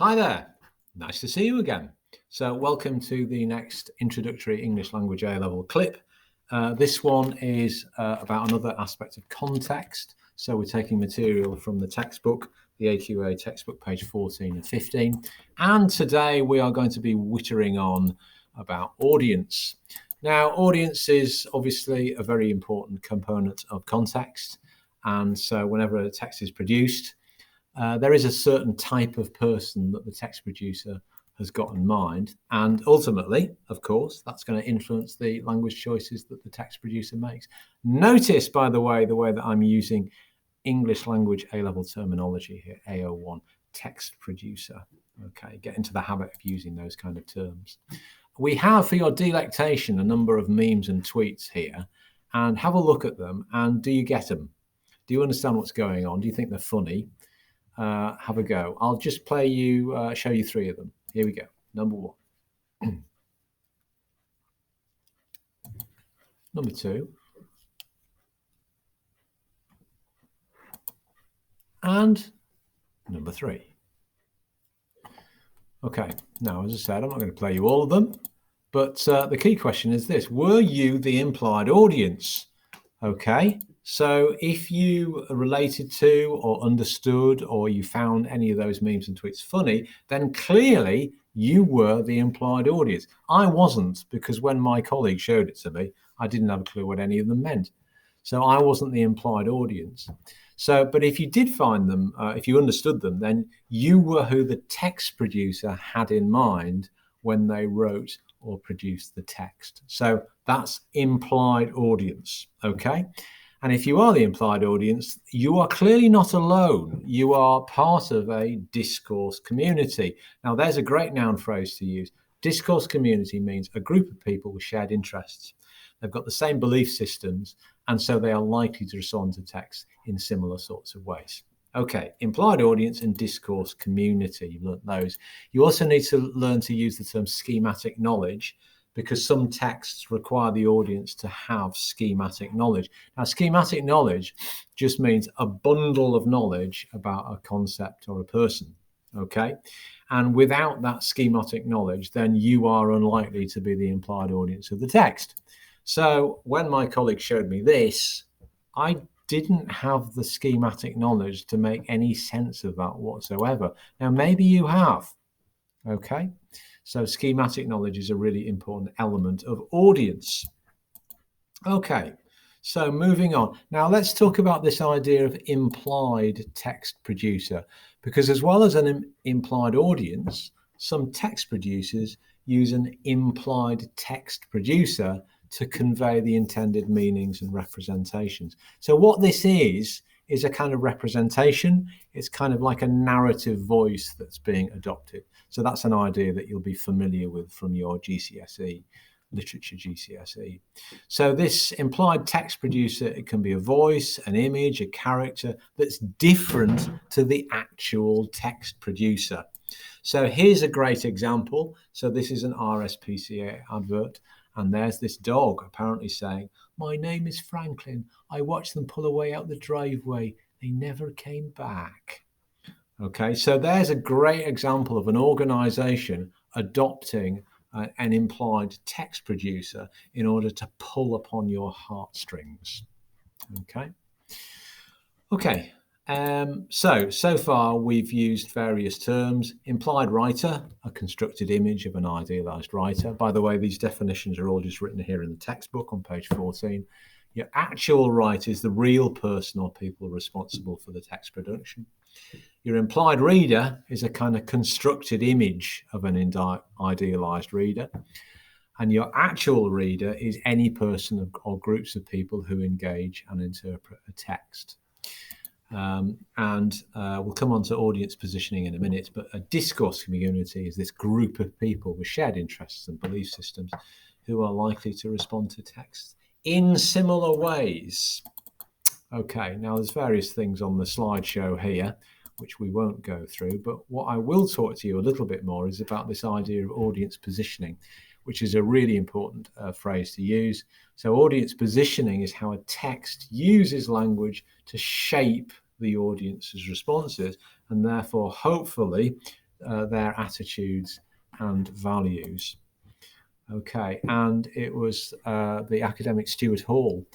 Hi there, nice to see you again. So welcome to the next introductory English language A-level clip. This one is about another aspect of context. So we're taking material from the textbook, the AQA textbook, page 14 and 15. And today we are going to be whittering on about audience. Now, audience is obviously a very important component of context. And so whenever a text is produced, there is a certain type of person that the text producer has got in mind. And ultimately, of course, that's going to influence the language choices that the text producer makes. Notice, by the way that I'm using English language A-level terminology here, A01, text producer. Okay, get into the habit of using those kind of terms. We have, for your delectation, a number of memes and tweets here. And have a look at them. And do you get them? Do you understand what's going on? Do you think they're funny? Have a go. I'll just show you three of them. Here we go. Number one. Number two. And number three. Okay, now as I said, I'm not going to play you all of them, but the key question is this: were you the implied audience? Okay. So if you related to or understood or you found any of those memes and tweets funny, then clearly you were the implied audience. I wasn't, because when my colleague showed it to me, I didn't have a clue what any of them meant. So I wasn't the implied audience. So, but if you did find them, if you understood them, then you were who the text producer had in mind when they wrote or produced the text. So that's implied audience, okay? And if you are the implied audience, you are clearly not alone. You are part of a discourse community. Now, there's a great noun phrase to use. Discourse community means a group of people with shared interests. They've got the same belief systems, and so they are likely to respond to text in similar sorts of ways. Okay, implied audience and discourse community. You've learnt those. You also need to learn to use the term schematic knowledge, because some texts require the audience to have schematic knowledge. Now, schematic knowledge just means a bundle of knowledge about a concept or a person, okay? And without that schematic knowledge, then you are unlikely to be the implied audience of the text. So when my colleague showed me this, I didn't have the schematic knowledge to make any sense of that whatsoever. Now, maybe you have, okay? So schematic knowledge is a really important element of audience. Okay, so moving on. Now let's talk about this idea of implied text producer, because as well as an implied audience, some text producers use an implied text producer to convey the intended meanings and representations. So what this is a kind of representation. It's kind of like a narrative voice that's being adopted. So that's an idea that you'll be familiar with from your GCSE, literature GCSE. So this implied text producer, it can be a voice, an image, a character that's different to the actual text producer. So here's a great example. So this is an RSPCA advert. And there's this dog apparently saying, "My name is Franklin. I watched them pull away out the driveway. They never came back." Okay, so there's a great example of an organization adopting an implied text producer in order to pull upon your heartstrings. Okay. So far we've used various terms. Implied writer, a constructed image of an idealized writer. By the way, these definitions are all just written here in the textbook on page 14. Your actual writer is the real person or people responsible for the text production. Your implied reader is a kind of constructed image of an idealized reader. And your actual reader is any person or groups of people who engage and interpret a text. We'll come on to audience positioning in a minute, but a discourse community is this group of people with shared interests and belief systems who are likely to respond to text in similar ways. Okay, now there's various things on the slideshow here, which we won't go through, but what I will talk to you a little bit more is about this idea of audience positioning, which is a really important phrase to use. So audience positioning is how a text uses language to shape the audience's responses and therefore hopefully their attitudes and values. Okay, and it was the academic Stuart Hall,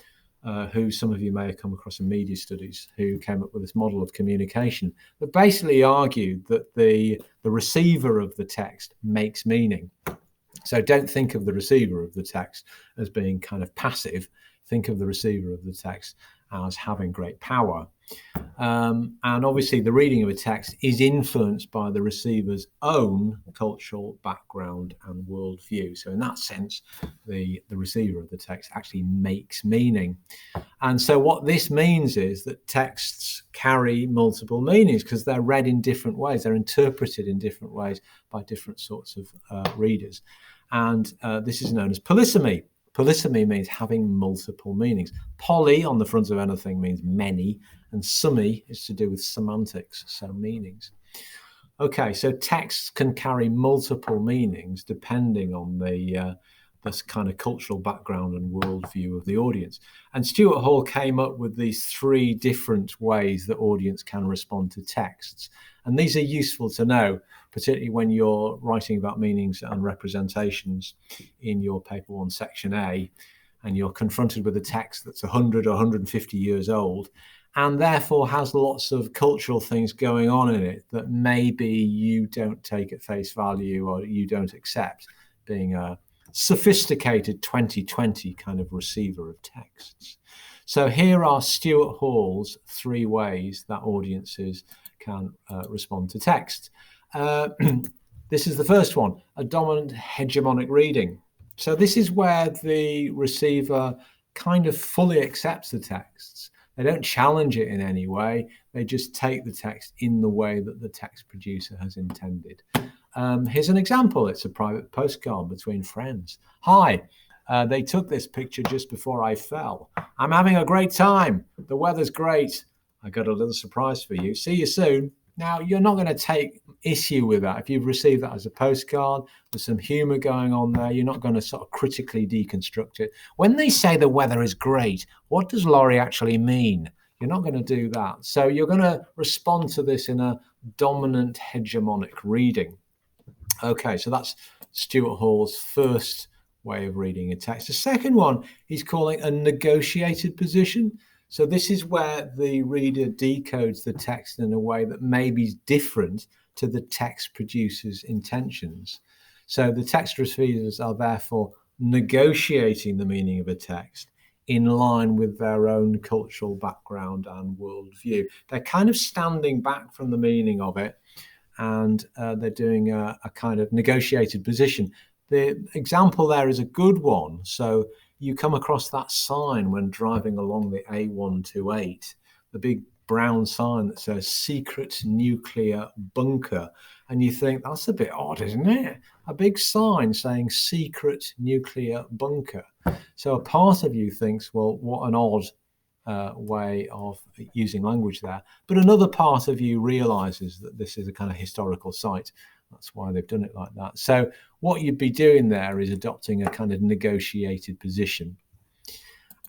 who some of you may have come across in media studies, who came up with this model of communication that basically argued that the receiver of the text makes meaning. So don't think of the receiver of the text as being kind of passive. Think of the receiver of the text as having great power. And obviously the reading of a text is influenced by the receiver's own cultural background and worldview. So in that sense, the receiver of the text actually makes meaning. And so what this means is that texts carry multiple meanings because they're read in different ways. They're interpreted in different ways by different sorts of readers. And this is known as polysemy. Polysemy means having multiple meanings. Poly on the front of anything means many, and semy is to do with semantics, so meanings. Okay, so texts can carry multiple meanings depending on the this kind of cultural background and worldview of the audience. And Stuart Hall came up with these 3 different ways that audience can respond to texts. And these are useful to know, particularly when you're writing about meanings and representations in your paper 1 section A, and you're confronted with a text that's 100 or 150 years old, and therefore has lots of cultural things going on in it that maybe you don't take at face value or you don't accept, being a sophisticated 2020 kind of receiver of texts. So here are Stuart Hall's 3 ways that audiences can respond to text. This is the first one, a dominant hegemonic reading. So this is where the receiver kind of fully accepts the texts. They don't challenge it in any way. They just take the text in the way that the text producer has intended. Here's an example. It's a private postcard between friends. Hi, they took this picture just before I fell. I'm having a great time. The weather's great. I got a little surprise for you. See you soon. Now, you're not going to take issue with that. If you've received that as a postcard, there's some humor going on there. You're not going to sort of critically deconstruct it. When they say the weather is great, what does Laurie actually mean? You're not going to do that. So you're going to respond to this in a dominant hegemonic reading. Okay, so that's Stuart Hall's first way of reading a text. The second one he's calling a negotiated position. So this is where the reader decodes the text in a way that maybe is different to the text producer's intentions. So the text receivers are therefore negotiating the meaning of a text in line with their own cultural background and worldview. They're kind of standing back from the meaning of it, and they're doing a kind of negotiated position. The example there is a good one. So you come across that sign when driving along the A128, the big brown sign that says secret nuclear bunker. And you think, that's a bit odd, isn't it? A big sign saying secret nuclear bunker. So a part of you thinks, well, what an odd way of using language there. But another part of you realizes that this is a kind of historical site. That's why they've done it like that. So what you'd be doing there is adopting a kind of negotiated position.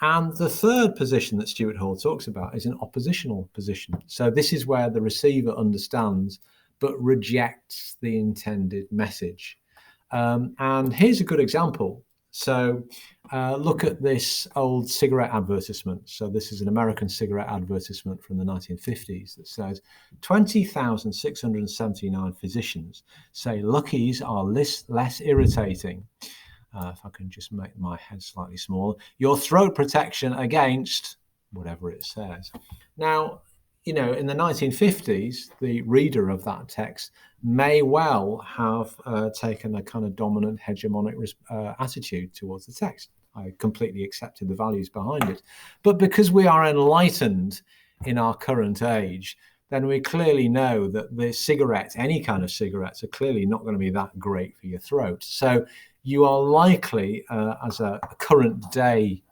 And the third position that Stuart Hall talks about is an oppositional position. So this is where the receiver understands but rejects the intended message. And here's a good example. So look at this old cigarette advertisement. So this is an American cigarette advertisement from the 1950s that says 20,679 physicians say Luckies are less irritating. If I can just make my head slightly smaller, your throat protection against whatever it says. Now, you know, in the 1950s, the reader of that text may well have taken a kind of dominant hegemonic attitude towards the text. I completely accepted the values behind it. But because we are enlightened in our current age, then we clearly know that the cigarettes, any kind of cigarettes, are clearly not going to be that great for your throat. So you are likely, as a current day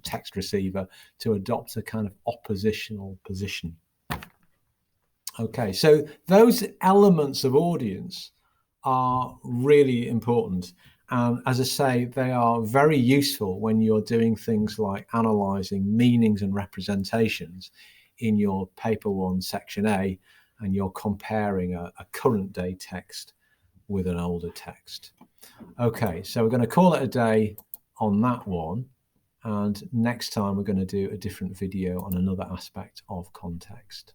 text receiver, to adopt a kind of oppositional position. Okay, so those elements of audience are really important. And as I say, they are very useful when you're doing things like analysing meanings and representations in your paper 1 section A. and you're comparing a current day text with an older text. Okay, so we're going to call it a day on that one, and next time we're going to do a different video on another aspect of context.